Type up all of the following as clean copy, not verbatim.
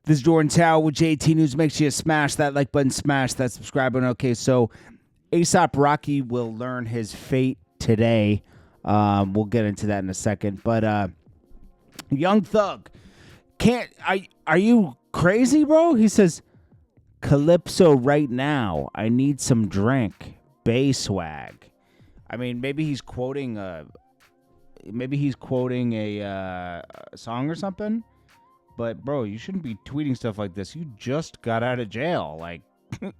This is Jordan Tower with JT News. Make sure you smash that like button, smash that subscribe button. Okay, so A$AP Rocky will learn his fate today. We'll get into that in a second. But Young Thug, are you crazy, bro? He says, Calypso right now. I need some drink. Bay swag. I mean, maybe he's quoting a song or something. But, bro, you shouldn't be tweeting stuff like this. You just got out of jail, like, a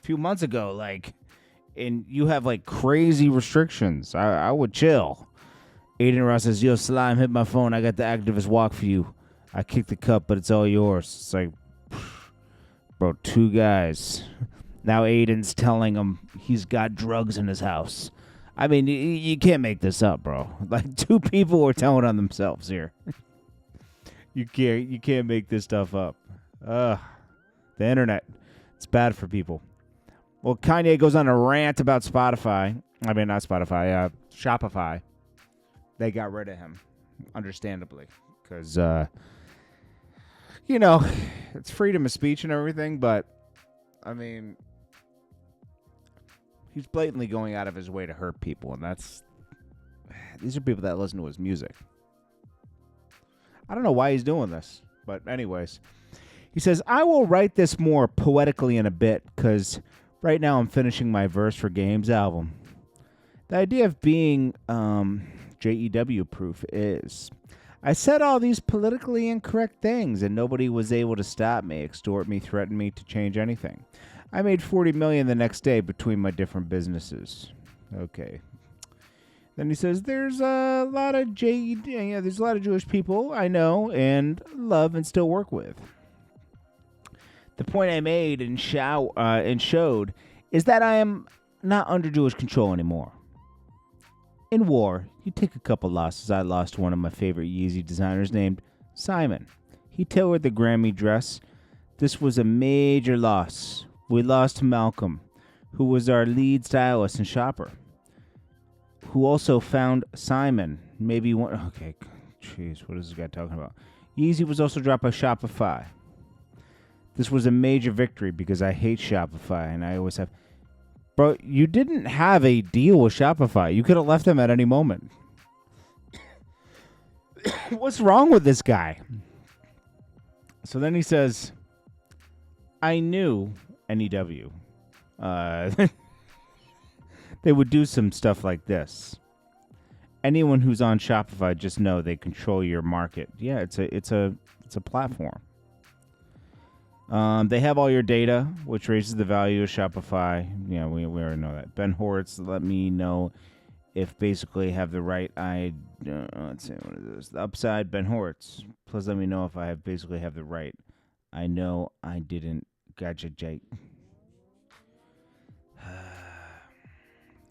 few months ago, like, and you have, like, crazy restrictions. I would chill. Aiden Ross says, yo, Slime, hit my phone. I got the activist walk for you. I kicked the cup, but it's all yours. It's like, bro, two guys. Now Aiden's telling him he's got drugs in his house. I mean, you can't make this up, bro. Like, two people are telling on themselves here. You can't make this stuff up. The internet, it's bad for people. Well, Kanye goes on a rant about Spotify. I mean, not Spotify, Shopify. They got rid of him, understandably, because it's freedom of speech and everything. But I mean, he's blatantly going out of his way to hurt people, and these are people that listen to his music. I don't know why he's doing this, but anyways. He says, I will write this more poetically in a bit, because right now I'm finishing my Verse for Games album. The idea of being JEW proof is, I said all these politically incorrect things, and nobody was able to stop me, extort me, threaten me to change anything. I made $40 million the next day between my different businesses. Okay. Then he says, there's a lot of Jewish people I know and love and still work with. The point I made and showed is that I am not under Jewish control anymore. In war, you take a couple losses. I lost one of my favorite Yeezy designers named Simon. He tailored the Grammy dress. This was a major loss. We lost Malcolm, who was our lead stylist and shopper, who also found Simon. Maybe one. Okay, jeez, what is this guy talking about? Yeezy was also dropped by Shopify. This was a major victory because I hate Shopify and I always have. Bro, you didn't have a deal with Shopify. You could have left them at any moment. What's wrong with this guy? So then he says, I knew NEW. They would do some stuff like this. Anyone who's on Shopify, just know they control your market. Yeah, it's a platform. They have all your data, which raises the value of Shopify. Yeah, we already know that. Ben Hortz, let me know if basically have the right. Let's see what is this. The upside, Ben Hortz. Please let me know if I have the right. I know I didn't. Gotcha, Jake.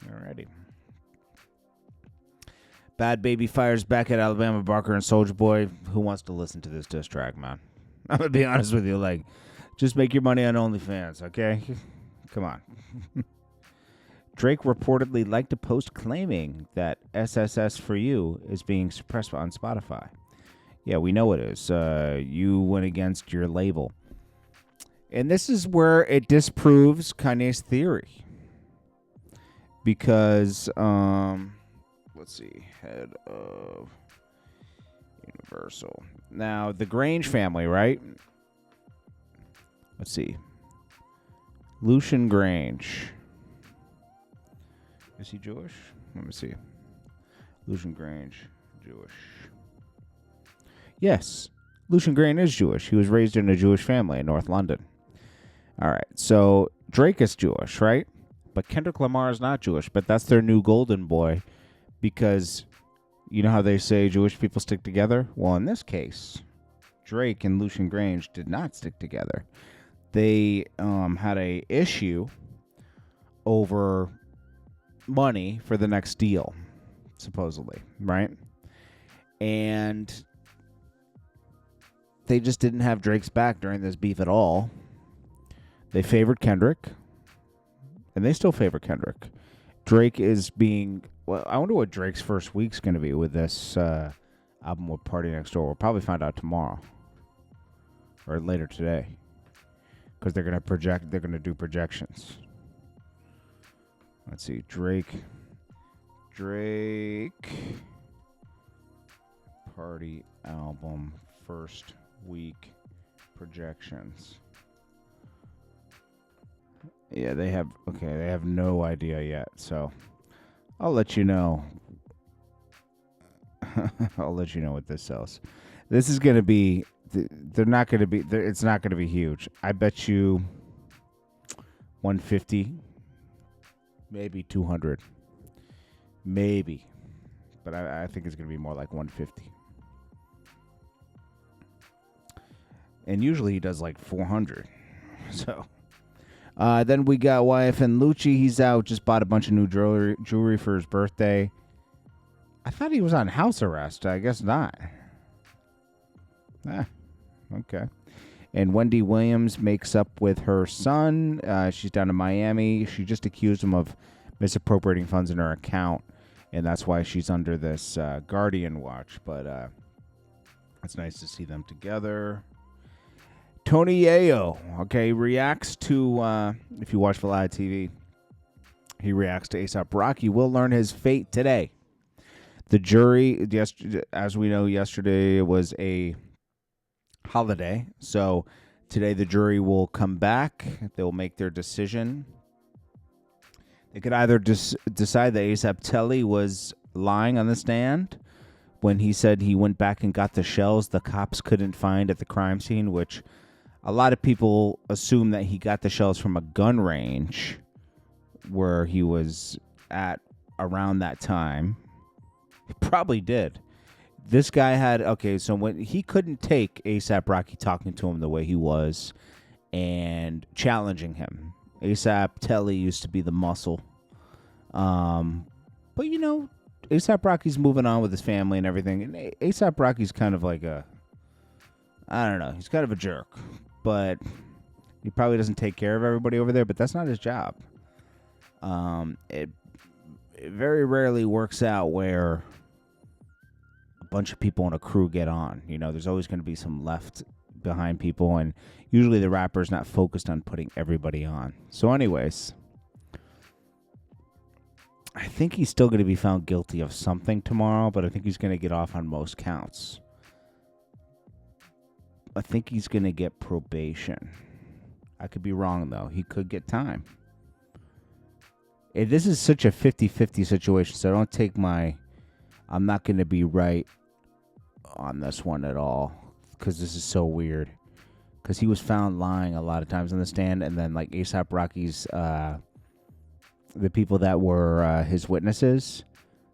Alrighty. Bad Baby fires back at Alabama Barker and Soulja Boy. Who wants to listen to this diss track, man? I'm going to be honest with you. Like, just make your money on OnlyFans, okay? Come on. Drake reportedly liked a post claiming that SSS for You is being suppressed on Spotify. Yeah, we know it is. You went against your label. And this is where it disproves Kanye's theory. Because, let's see, head of Universal. Now, the Grange family, right? Let's see. Lucian Grange. Is he Jewish? Let me see. Lucian Grange, Jewish. Yes, Lucian Grange is Jewish. He was raised in a Jewish family in North London. All right, so Drake is Jewish, right? But Kendrick Lamar is not Jewish, but that's their new golden boy because you know how they say Jewish people stick together? Well, in this case, Drake and Lucian Grange did not stick together. They had a issue over money for the next deal, supposedly, right? And they just didn't have Drake's back during this beef at all. They favored Kendrick. And they still favor Kendrick. Drake is being... Well, I wonder what Drake's first week's going to be with this album with Party Next Door. We'll probably find out tomorrow. or later today, because they're gonna project. They're gonna do projections. Let's see, Drake party album first week projections. Yeah, they have no idea yet, so I'll let you know. I'll let you know what this sells. This is going to be it's not going to be huge. I bet you 150, maybe 200. Maybe. But I think it's going to be more like 150. And usually he does like 400. So then we got YFN Lucci. He's out. Just bought a bunch of new jewelry for his birthday. I thought he was on house arrest. I guess not. Okay. And Wendy Williams makes up with her son. She's down in Miami. She just accused him of misappropriating funds in her account. And that's why she's under this Guardian watch. But it's nice to see them together. Tony Yayo, okay, reacts to, if you watch Vlad TV, he reacts to A$AP Rocky. Will learn his fate today. The jury, as we know, yesterday was a holiday. So today the jury will come back. They'll make their decision. They could either decide that A$AP Telly was lying on the stand when he said he went back and got the shells the cops couldn't find at the crime scene, which a lot of people assume that he got the shells from a gun range where he was at around that time. He probably did. This guy had, so when he couldn't take A$AP Rocky talking to him the way he was and challenging him. A$AP Telly used to be the muscle. But, A$AP Rocky's moving on with his family and everything. And A$AP Rocky's kind of like I don't know, he's kind of a jerk. But he probably doesn't take care of everybody over there, but that's not his job. It very rarely works out where a bunch of people in a crew get on. There's always going to be some left behind people, and usually the rapper's not focused on putting everybody on. So anyways, I think he's still going to be found guilty of something tomorrow, but I think he's going to get off on most counts. I think he's going to get probation. I could be wrong, though. He could get time. This is such a 50-50 situation, so don't take I'm not going to be right on this one at all, because this is so weird. Because he was found lying a lot of times on the stand, and then, like, A$AP Rocky's, the people that were his witnesses,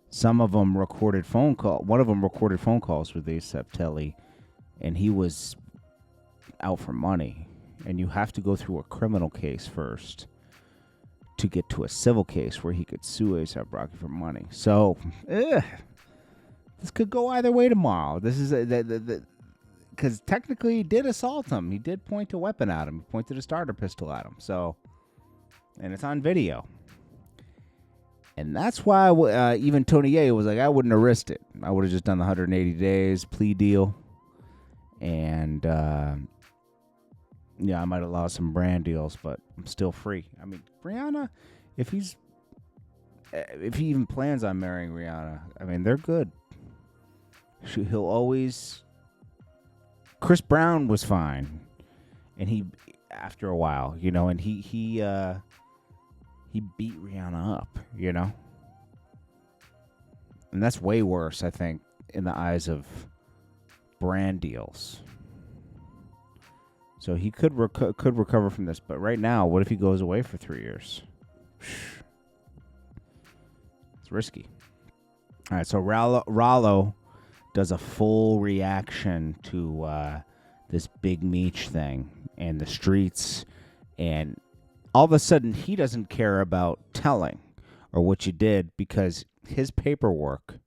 some of them recorded phone calls. One of them recorded phone calls with A$AP Telly, and he was out for money. And you have to go through a criminal case first to get to a civil case where he could sue A$AP Rocky for money. So, this could go either way tomorrow. This is because technically he did assault him. He did point a weapon at him. He pointed a starter pistol at him. So, and it's on video. And that's why even Tony Yayo was like, I wouldn't have risked it. I would have just done the 180 days plea deal. And, I might have lost some brand deals, but I'm still free. I mean, Rihanna, if he even plans on marrying Rihanna, I mean, they're good. He'll always... Chris Brown was fine. And after a while, and he beat Rihanna up, And that's way worse, I think, in the eyes of brand deals. So he could recover from this. But right now, what if he goes away for 3 years? It's risky. All right, so Ralo does a full reaction to this big MEECH thing and the streets, and all of a sudden he doesn't care about telling or what you did because his paperwork,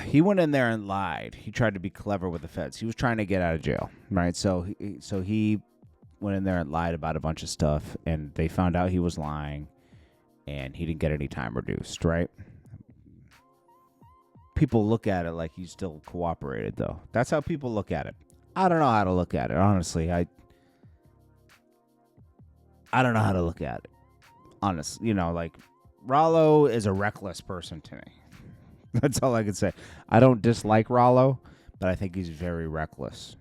he went in there and lied. He tried to be clever with the feds. He was trying to get out of jail, right? So he went in there and lied about a bunch of stuff, and they found out he was lying, and he didn't get any time reduced, right? People look at it like he still cooperated, though. That's how people look at it. I don't know how to look at it, honestly. I don't know how to look at it. Honestly, like Ralo is a reckless person to me. That's all I can say. I don't dislike Ralo, but I think he's very reckless.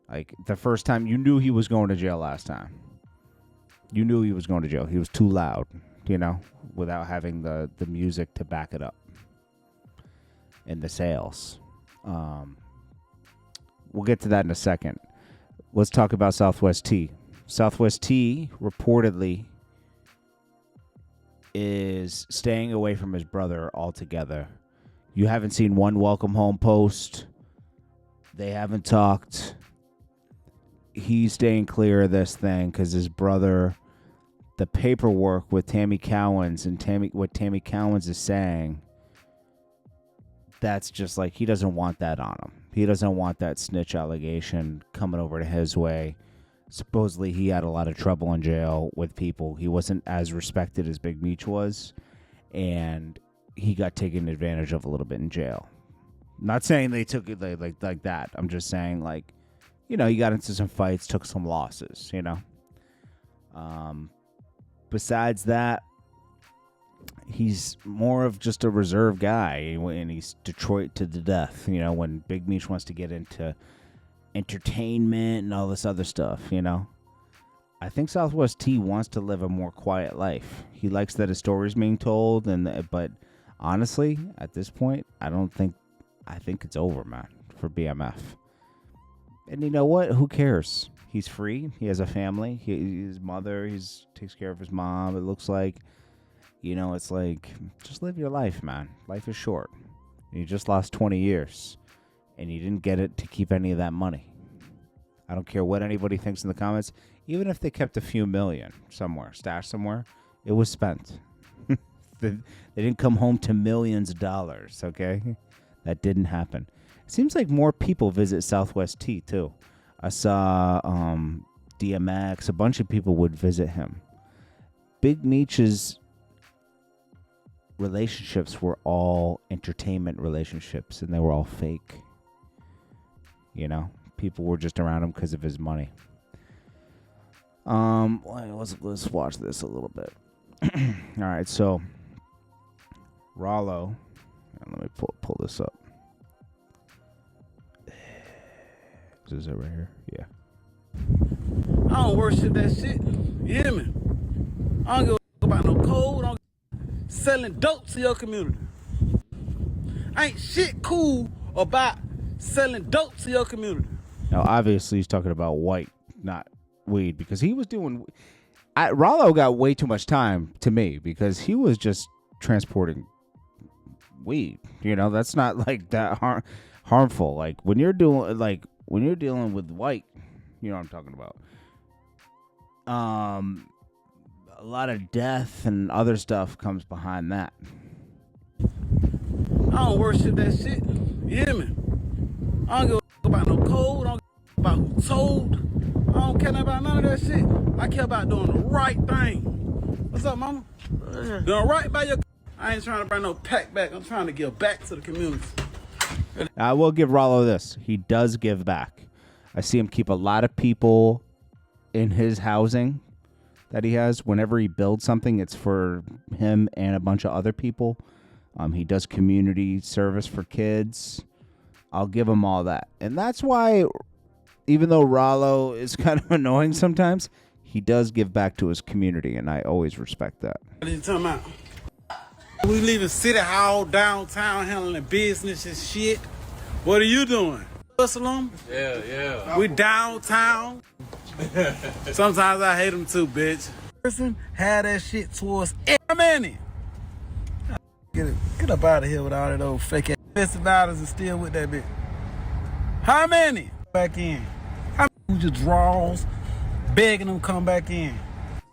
Like the first time, you knew he was going to jail last time. You knew he was going to jail. He was too loud, without having the music to back it up. And the sales. We'll get to that in a second. Let's talk about Southwest T. Southwest T reportedly is staying away from his brother altogether. You haven't seen one welcome home post. They haven't talked. He's staying clear of this thing because his brother, the paperwork with Tammy Cowens and what Tammy Cowens is saying, that's just like, he doesn't want that on him. He doesn't want that snitch allegation coming over to his way. Supposedly he had a lot of trouble in jail with people. He wasn't as respected as Big Meech was, and he got taken advantage of a little bit in jail. Not saying they took it like that. I'm just saying, he got into some fights, took some losses, Besides that, he's more of just a reserve guy, and he's Detroit to the death, when Big Meech wants to get into entertainment and all this other stuff, I think Southwest T wants to live a more quiet life. He likes that his story's being told, but honestly, at this point, I think it's over, man, for BMF. And you know what? Who cares? He's free. He has a family. His mother, takes care of his mom. It looks like, it's like, just live your life, man. Life is short. You just lost 20 years, and you didn't get it to keep any of that money. I don't care what anybody thinks in the comments. Even if they kept a few million somewhere, stashed somewhere, it was spent. They didn't come home to millions of dollars, okay? That didn't happen. It seems like more people visit Southwest T, too. I saw DMX, a bunch of people would visit him. Big Meech's relationships were all entertainment relationships, and they were all fake. People were just around him because of his money. Let's watch this a little bit. All right, so Ralo, let me pull this up. Is it right here? Yeah. I don't worship that shit. You hear me? I don't give a about no code. I don't selling dope to your community. Ain't shit cool about selling dope to your community. Now, obviously, he's talking about white, not weed, because he was doing. Ralo got way too much time to me because he was just transporting weed. That's not like that harmful. Like when you're dealing with white, you know what I'm talking about. A lot of death and other stuff comes behind that. I don't worship that shit. You hear me? I don't give a about no code. I don't give a about who told. I don't care about none of that shit. I care about doing the right thing. What's up, mama? Doing right by your. I ain't trying to bring no pack back. I'm trying to give back to the community. I will give Ralo this. He does give back. I see him keep a lot of people in his housing that he has. Whenever he builds something, it's for him and a bunch of other people. He does community service for kids. I'll give him all that. And that's why, even though Ralo is kind of annoying sometimes, he does give back to his community, and I always respect that. What are you talking about? We leaving City Hall, downtown, handling business and shit. What are you doing? Salon? Yeah. We downtown. Sometimes I hate them too, bitch. Person had that shit towards every minute. Get up out of here with all that old fake ass $50 and still with that bitch. How many? Back in. How many your draws? Begging them come back in.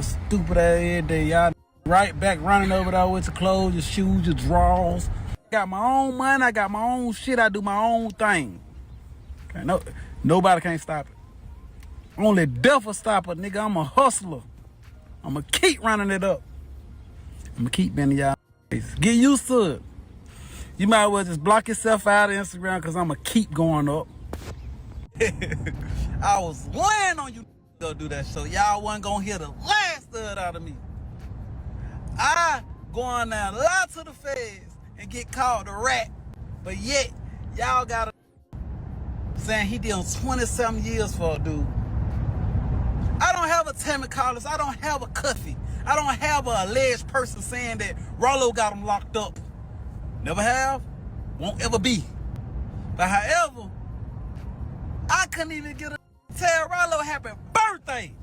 Stupid ass every day, y'all. Right back running over there with your clothes, your shoes, your drawers. Got my own money, I got my own shit, I do my own thing. Okay, nobody can't stop it. Only death will stop it, nigga. I'm a hustler. I'm going to keep running it up. I'm going to keep bending y'all face. Get used to it. You might as well just block yourself out of Instagram because I'm going to keep going up. I was laying on you to do that show. Y'all wasn't gonna hear the last of it out of me. I going down lie to the feds and get called a rat, but yet y'all got saying he did 27 years for a dude. I don't have a Tammy Collins. I don't have a Cuffy. I don't have a alleged person saying that Ralo got him locked up. Never have, won't ever be. But however, I couldn't even get a tell Ralo happy birthday.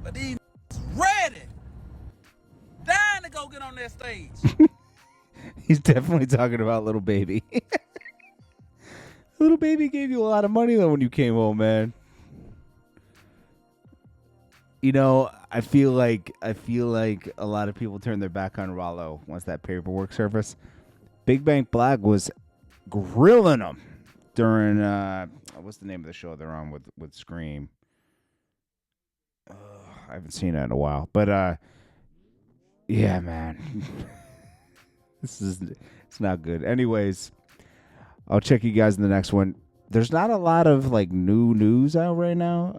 But these ready, dying to go get on that stage. He's definitely talking about Little Baby. Little Baby gave you a lot of money though when you came home, man. You know, I feel like a lot of people turned their back on Ralo once that paperwork surfaced. Big Bank Black was grilling him during what's the name of the show they're on with Scream? I haven't seen it in a while, but yeah, man, it's not good. Anyways, I'll check you guys in the next one. There's not a lot of like new news out right now.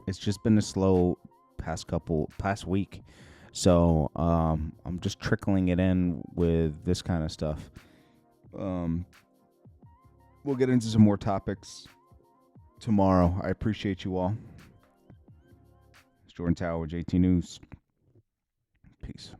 It's just been a slow past week. So I'm just trickling it in with this kind of stuff. We'll get into some more topics tomorrow. I appreciate you all. It's Jordan Tower, JT News. Peace.